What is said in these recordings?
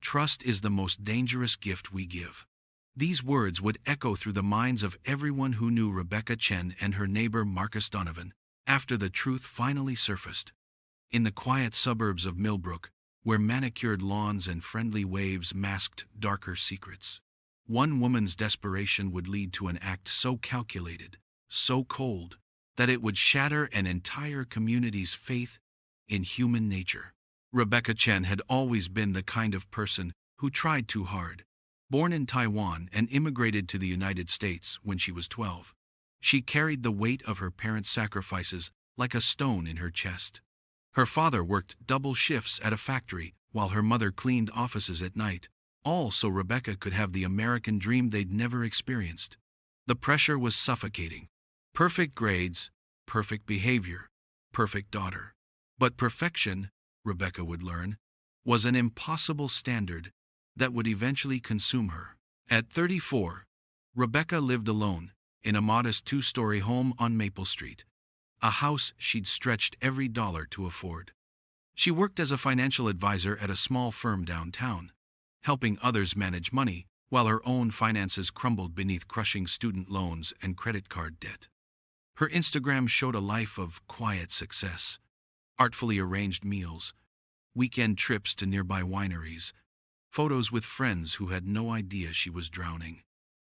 Trust is the most dangerous gift we give. These words would echo through the minds of everyone who knew Rebecca Chen and her neighbor Marcus Donovan after the truth finally surfaced. In the quiet suburbs of Millbrook, where manicured lawns and friendly waves masked darker secrets, one woman's desperation would lead to an act so calculated, so cold, that it would shatter an entire community's faith in human nature. Rebecca Chen had always been the kind of person who tried too hard. Born in Taiwan and immigrated to the United States when she was 12, she carried the weight of her parents' sacrifices like a stone in her chest. Her father worked double shifts at a factory while her mother cleaned offices at night, all so Rebecca could have the American dream they'd never experienced. The pressure was suffocating. Perfect grades, perfect behavior, perfect daughter. But perfection, Rebecca would learn, was an impossible standard that would eventually consume her. At 34, Rebecca lived alone in a modest 2-story home on Maple Street, a house she'd stretched every dollar to afford. She worked as a financial advisor at a small firm downtown, helping others manage money while her own finances crumbled beneath crushing student loans and credit card debt. Her Instagram showed a life of quiet success, artfully arranged meals, weekend trips to nearby wineries, photos with friends who had no idea she was drowning.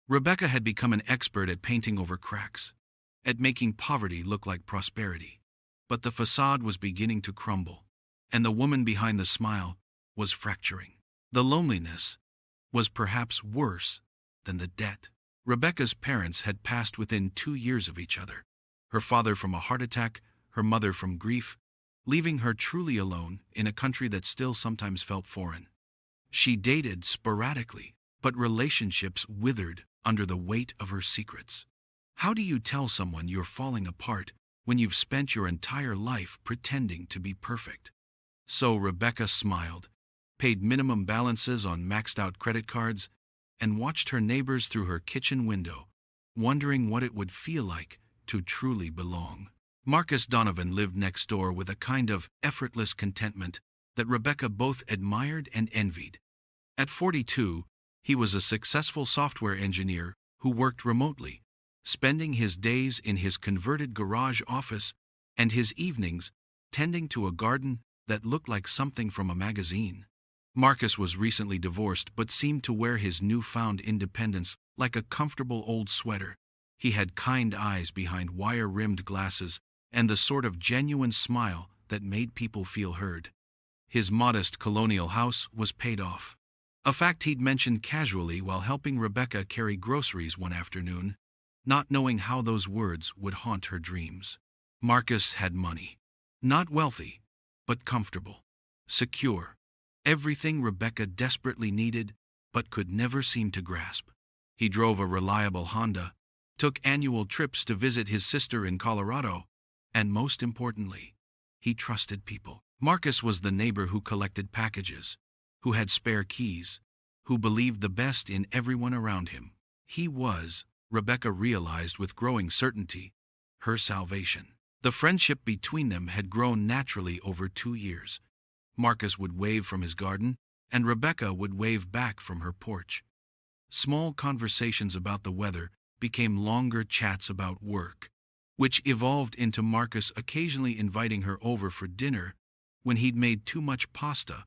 Rebecca had become an expert at painting over cracks, at making poverty look like prosperity. But the facade was beginning to crumble, and the woman behind the smile was fracturing. The loneliness was perhaps worse than the debt. Rebecca's parents had passed within 2 years of each other, her father from a heart attack, her mother from grief, leaving her truly alone in a country that still sometimes felt foreign. She dated sporadically, but relationships withered under the weight of her secrets. How do you tell someone you're falling apart when you've spent your entire life pretending to be perfect? So Rebecca smiled, paid minimum balances on maxed-out credit cards, and watched her neighbors through her kitchen window, wondering what it would feel like to truly belong. Marcus Donovan lived next door with a kind of effortless contentment that Rebecca both admired and envied. At 42, he was a successful software engineer who worked remotely, spending his days in his converted garage office and his evenings tending to a garden that looked like something from a magazine. Marcus was recently divorced but seemed to wear his newfound independence like a comfortable old sweater. He had kind eyes behind wire-rimmed glasses and the sort of genuine smile that made people feel heard. His modest colonial house was paid off, a fact he'd mentioned casually while helping Rebecca carry groceries one afternoon, not knowing how those words would haunt her dreams. Marcus had money. Not wealthy, but comfortable, secure. Everything Rebecca desperately needed, but could never seem to grasp. He drove a reliable Honda, took annual trips to visit his sister in Colorado, and most importantly, he trusted people. Marcus was the neighbor who collected packages, who had spare keys, who believed the best in everyone around him. He was, Rebecca realized with growing certainty, her salvation. The friendship between them had grown naturally over 2 years. Marcus would wave from his garden, and Rebecca would wave back from her porch. Small conversations about the weather became longer chats about work, which evolved into Marcus occasionally inviting her over for dinner when he'd made too much pasta.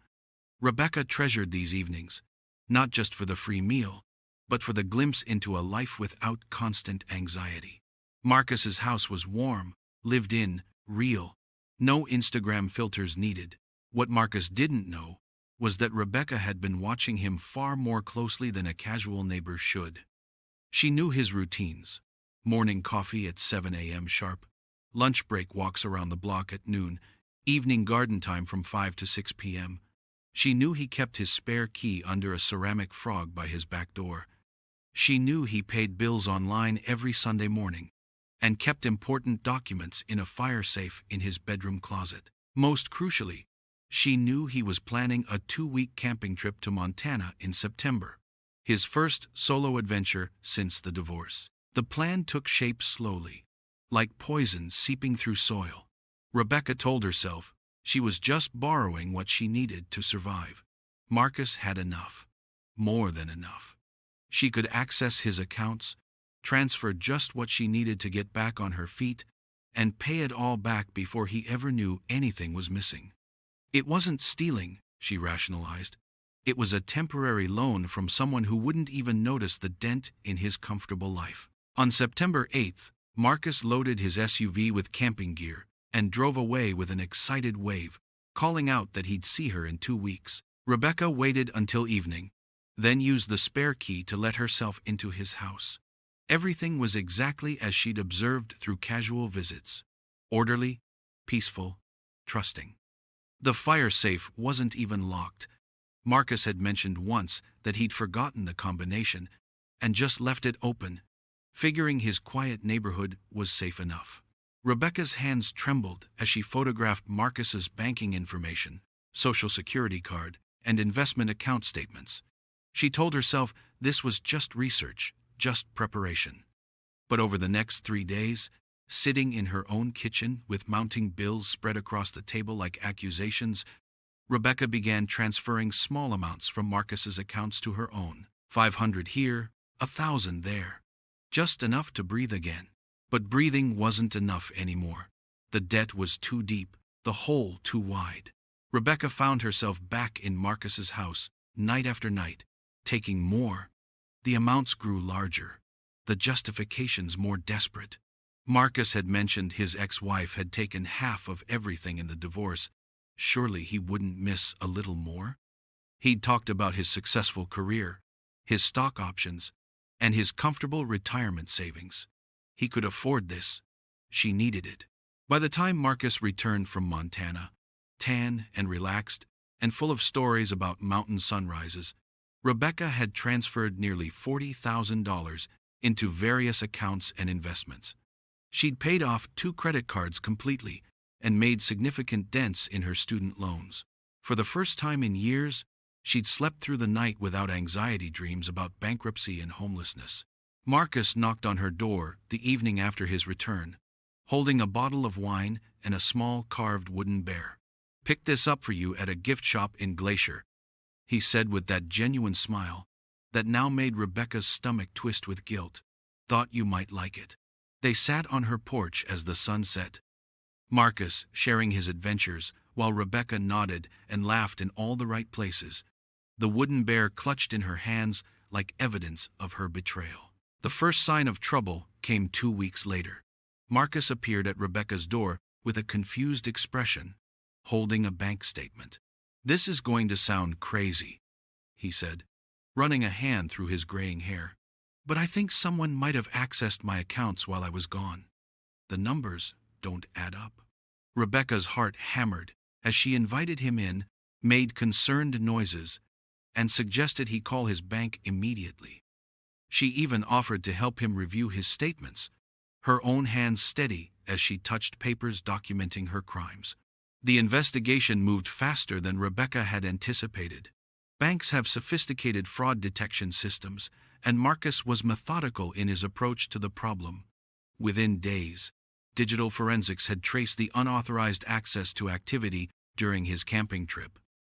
Rebecca treasured these evenings, not just for the free meal, but for the glimpse into a life without constant anxiety. Marcus's house was warm, lived in, real. No Instagram filters needed. What Marcus didn't know was that Rebecca had been watching him far more closely than a casual neighbor should. She knew his routines: morning coffee at 7 a.m. sharp, lunch break walks around the block at noon, evening garden time from 5 to 6 p.m. She knew he kept his spare key under a ceramic frog by his back door. She knew he paid bills online every Sunday morning and kept important documents in a fire safe in his bedroom closet. Most crucially, she knew he was planning a 2-week camping trip to Montana in September, his first solo adventure since the divorce. The plan took shape slowly, like poison seeping through soil. Rebecca told herself she was just borrowing what she needed to survive. Marcus had enough. More than enough. She could access his accounts, transfer just what she needed to get back on her feet, and pay it all back before he ever knew anything was missing. It wasn't stealing, she rationalized. It was a temporary loan from someone who wouldn't even notice the dent in his comfortable life. On September 8th, Marcus loaded his SUV with camping gear and drove away with an excited wave, calling out that he'd see her in 2 weeks. Rebecca waited until evening, then used the spare key to let herself into his house. Everything was exactly as she'd observed through casual visits. Orderly, peaceful, trusting. The fire safe wasn't even locked. Marcus had mentioned once that he'd forgotten the combination and just left it open, figuring his quiet neighborhood was safe enough. Rebecca's hands trembled as she photographed Marcus's banking information, social security card, and investment account statements. She told herself this was just research, just preparation. But over the next 3 days, sitting in her own kitchen with mounting bills spread across the table like accusations, Rebecca began transferring small amounts from Marcus's accounts to her own. 500 here, 1,000 there. Just enough to breathe again. But breathing wasn't enough anymore. The debt was too deep, the hole too wide. Rebecca found herself back in Marcus's house, night after night, taking more. The amounts grew larger, the justifications more desperate. Marcus had mentioned his ex-wife had taken half of everything in the divorce. Surely he wouldn't miss a little more? He'd talked about his successful career, his stock options, and his comfortable retirement savings. He could afford this. She needed it. By the time Marcus returned from Montana, tan and relaxed, and full of stories about mountain sunrises, Rebecca had transferred nearly $40,000 into various accounts and investments. She'd paid off 2 credit cards completely and made significant dents in her student loans. For the first time in years, she'd slept through the night without anxiety dreams about bankruptcy and homelessness. Marcus knocked on her door the evening after his return, holding a bottle of wine and a small carved wooden bear. "Picked this up for you at a gift shop in Glacier," he said with that genuine smile that now made Rebecca's stomach twist with guilt. "Thought you might like it." They sat on her porch as the sun set, Marcus sharing his adventures while Rebecca nodded and laughed in all the right places, the wooden bear clutched in her hands like evidence of her betrayal. The first sign of trouble came 2 weeks later. Marcus appeared at Rebecca's door with a confused expression, holding a bank statement. "This is going to sound crazy," he said, running a hand through his graying hair. "But I think someone might have accessed my accounts while I was gone. The numbers don't add up." Rebecca's heart hammered as she invited him in, made concerned noises, and suggested he call his bank immediately. She even offered to help him review his statements, her own hands steady as she touched papers documenting her crimes. The investigation moved faster than Rebecca had anticipated. Banks have sophisticated fraud detection systems, and Marcus was methodical in his approach to the problem. Within days, digital forensics had traced the unauthorized access to activity during his camping trip.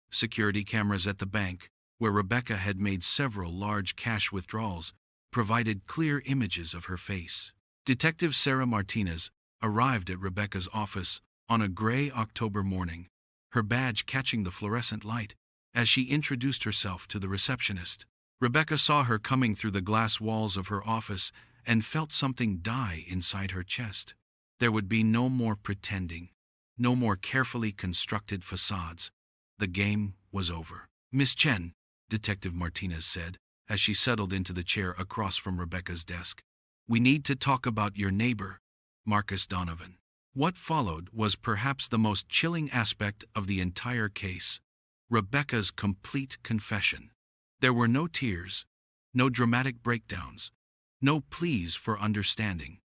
Security cameras at the bank, where Rebecca had made several large cash withdrawals, provided clear images of her face. Detective Sarah Martinez arrived at Rebecca's office on a gray October morning, her badge catching the fluorescent light as she introduced herself to the receptionist. Rebecca saw her coming through the glass walls of her office and felt something die inside her chest. There would be no more pretending, no more carefully constructed facades. The game was over. "Miss Chen," Detective Martinez said, as she settled into the chair across from Rebecca's desk, "we need to talk about your neighbor, Marcus Donovan." What followed was perhaps the most chilling aspect of the entire case: Rebecca's complete confession. There were no tears, no dramatic breakdowns, no pleas for understanding.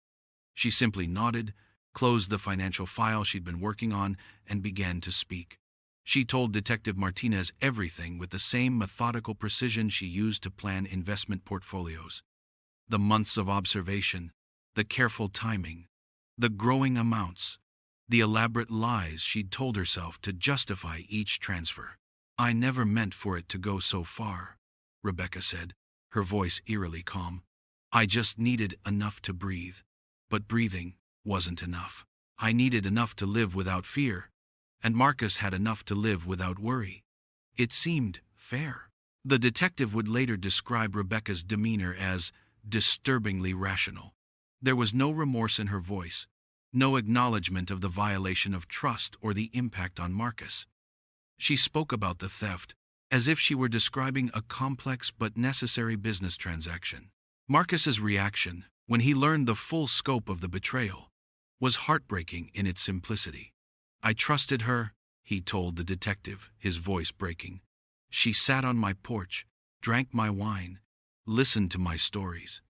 She simply nodded, closed the financial file she'd been working on, and began to speak. She told Detective Martinez everything with the same methodical precision she used to plan investment portfolios. The months of observation, the careful timing, the growing amounts, the elaborate lies she'd told herself to justify each transfer. "I never meant for it to go so far," Rebecca said, her voice eerily calm. "I just needed enough to breathe. But breathing wasn't enough. I needed enough to live without fear, and Marcus had enough to live without worry. It seemed fair." The detective would later describe Rebecca's demeanor as disturbingly rational. There was no remorse in her voice, no acknowledgement of the violation of trust or the impact on Marcus. She spoke about the theft as if she were describing a complex but necessary business transaction. Marcus's reaction, when he learned the full scope of the betrayal, was heartbreaking in its simplicity. "I trusted her," he told the detective, his voice breaking. "She sat on my porch, drank my wine, listened to my stories.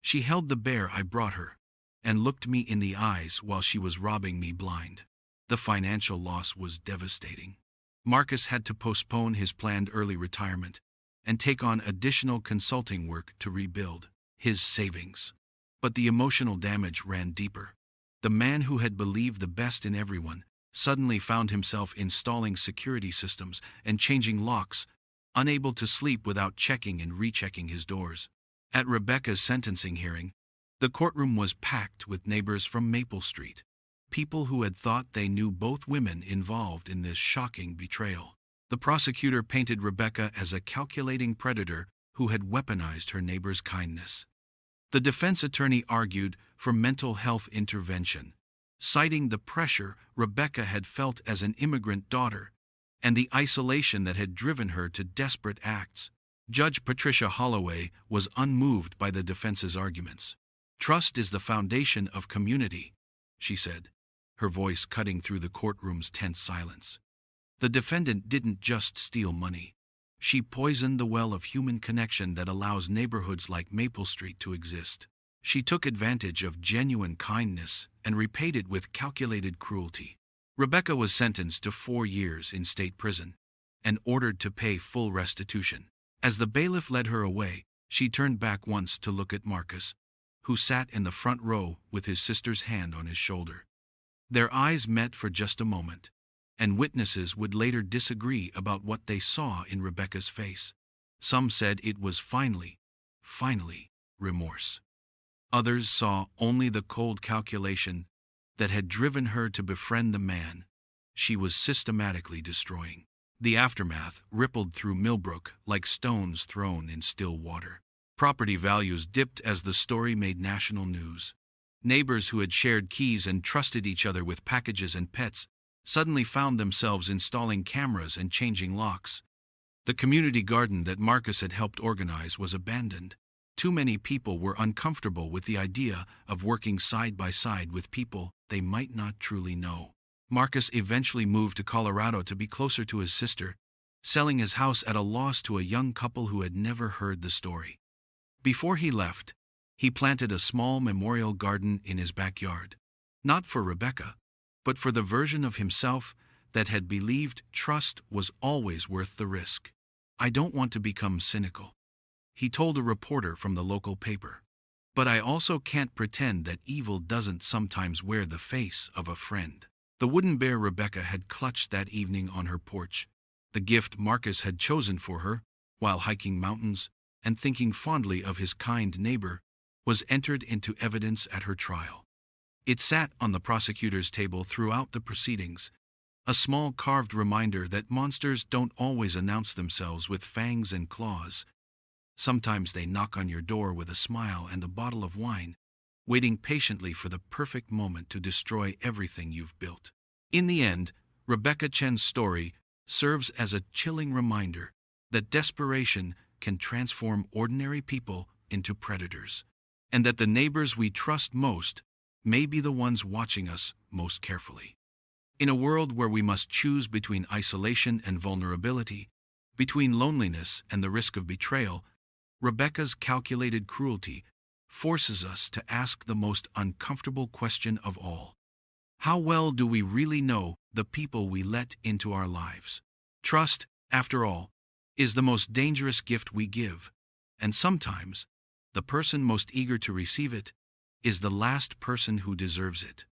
She held the bear I brought her, and looked me in the eyes while she was robbing me blind." The financial loss was devastating. Marcus had to postpone his planned early retirement and take on additional consulting work to rebuild his savings. But the emotional damage ran deeper. The man who had believed the best in everyone suddenly found himself installing security systems and changing locks, unable to sleep without checking and rechecking his doors. At Rebecca's sentencing hearing, the courtroom was packed with neighbors from Maple Street, people who had thought they knew both women involved in this shocking betrayal. The prosecutor painted Rebecca as a calculating predator who had weaponized her neighbor's kindness. The defense attorney argued for mental health intervention, citing the pressure Rebecca had felt as an immigrant daughter and the isolation that had driven her to desperate acts. Judge Patricia Holloway was unmoved by the defense's arguments. "Trust is the foundation of community," she said, her voice cutting through the courtroom's tense silence. "The defendant didn't just steal money. She poisoned the well of human connection that allows neighborhoods like Maple Street to exist. She took advantage of genuine kindness and repaid it with calculated cruelty." Rebecca was sentenced to 4 years in state prison and ordered to pay full restitution. As the bailiff led her away, she turned back once to look at Marcus, who sat in the front row with his sister's hand on his shoulder. Their eyes met for just a moment, and witnesses would later disagree about what they saw in Rebecca's face. Some said it was finally, remorse. Others saw only the cold calculation that had driven her to befriend the man she was systematically destroying. The aftermath rippled through Millbrook like stones thrown in still water. Property values dipped as the story made national news. Neighbors who had shared keys and trusted each other with packages and pets suddenly found themselves installing cameras and changing locks. The community garden that Marcus had helped organize was abandoned. Too many people were uncomfortable with the idea of working side by side with people they might not truly know. Marcus eventually moved to Colorado to be closer to his sister, selling his house at a loss to a young couple who had never heard the story. Before he left, he planted a small memorial garden in his backyard, not for Rebecca, but for the version of himself that had believed trust was always worth the risk. "I don't want to become cynical," he told a reporter from the local paper, "but I also can't pretend that evil doesn't sometimes wear the face of a friend." The wooden bear Rebecca had clutched that evening on her porch, the gift Marcus had chosen for her while hiking mountains and thinking fondly of his kind neighbor, was entered into evidence at her trial. It sat on the prosecutor's table throughout the proceedings, a small carved reminder that monsters don't always announce themselves with fangs and claws. Sometimes they knock on your door with a smile and a bottle of wine, waiting patiently for the perfect moment to destroy everything you've built. In the end, Rebecca Chen's story serves as a chilling reminder that desperation can transform ordinary people into predators, and that the neighbors we trust most may be the ones watching us most carefully. In a world where we must choose between isolation and vulnerability, between loneliness and the risk of betrayal, Rebecca's calculated cruelty forces us to ask the most uncomfortable question of all. How well do we really know the people we let into our lives? Trust, after all, is the most dangerous gift we give, and sometimes the person most eager to receive it is the last person who deserves it.